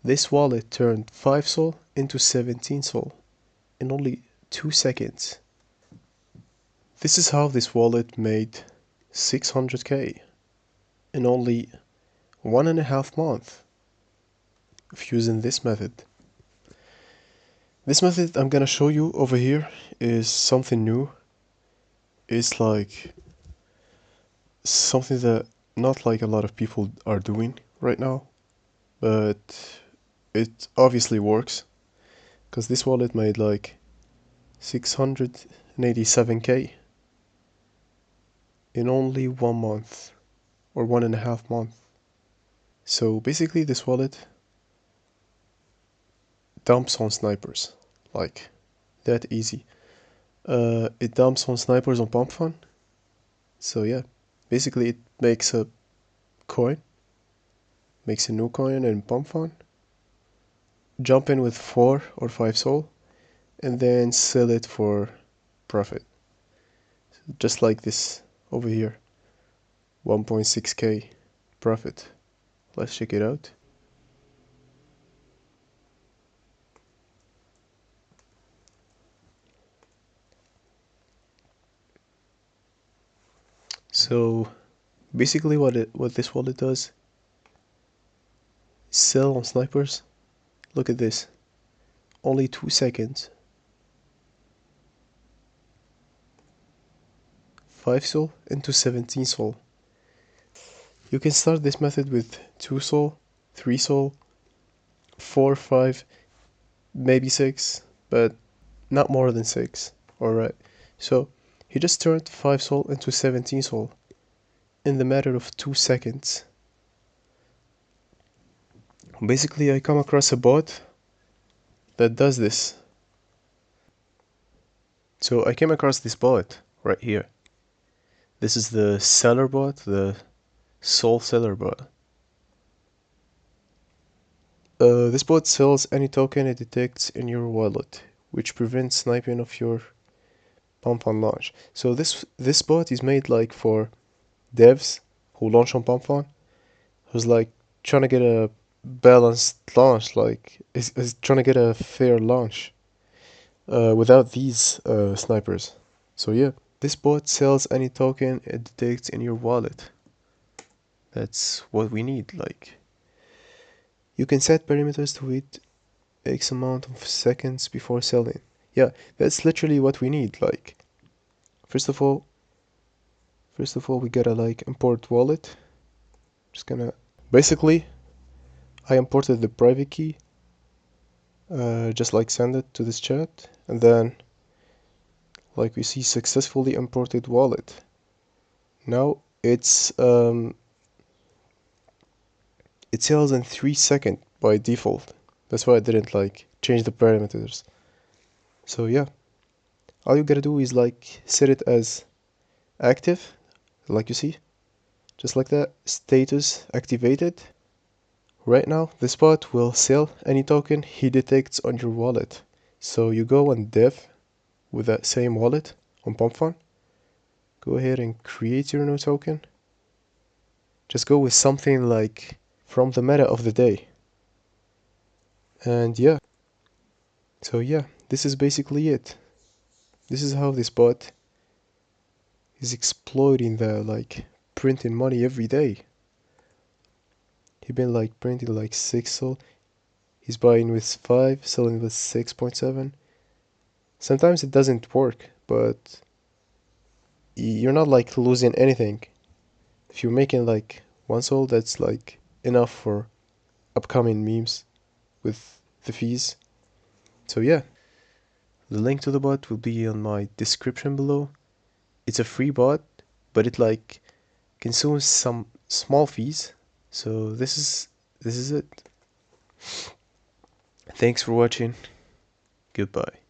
This wallet turned 5 sol into 17 sol in only 2 seconds. This is how this wallet made 600k in only 1.5 months of using this method. This method I'm gonna show you over here is something new. It's like something that not like a lot of people are doing right now, but it obviously works because this wallet made like 687k in only 1 month or 1.5 months. So basically this wallet dumps on snipers, like that easy. It dumps on snipers on pump.fun. So yeah, basically it makes a coin, makes a new coin in pump.fun, jump in with 4 or 5 sol, and then sell it for profit. Just like this over here, 1.6k profit. Let's check it out. So basically what this wallet does, sell on snipers. Look at this, only 2 seconds, 5 sol into 17 sol. You can start this method with 2 sol, 3 sol, 4, 5, maybe 6, but not more than 6. Alright, so he just turned 5 sol into 17 sol in the matter of 2 seconds. Basically I come across a bot that does this. So I came across this bot right here. This is the seller bot, the sol seller bot. This bot sells any token it detects in your wallet, which prevents sniping of your pump.fun launch. So this bot is made like for devs who launch on pump.fun, who's like trying to get a balanced launch, like is trying to get a fair launch without these snipers. So yeah, this bot sells any token it detects in your wallet. That's what we need. Like, you can set parameters to wait X amount of seconds before selling. Yeah, that's literally what we need. Like, first of all we gotta like import wallet. Just gonna basically I imported the private key, just like send it to this chat, and then like we see successfully imported wallet. Now it sells in 3 seconds by default. That's why I didn't like change the parameters. So yeah, all you gotta do is like set it as active, like you see, just like that. Status activated. Right now this bot will sell any token he detects on your wallet. So you go on dev with that same wallet on pump.fun, go ahead and create your new token. Just go with something like from the meta of the day. And yeah, so yeah, this is basically it. This is how this bot is exploiting the like printing money every day. He been like printing like 6 sol. He's buying with 5, selling with 6.7. Sometimes it doesn't work, but you're not like losing anything. If you're making like 1 sol, that's like enough for upcoming memes with the fees. So yeah, the link to the bot will be on my description below. It's a free bot, but it like consumes some small fees. So this is it. Thanks for watching. Goodbye.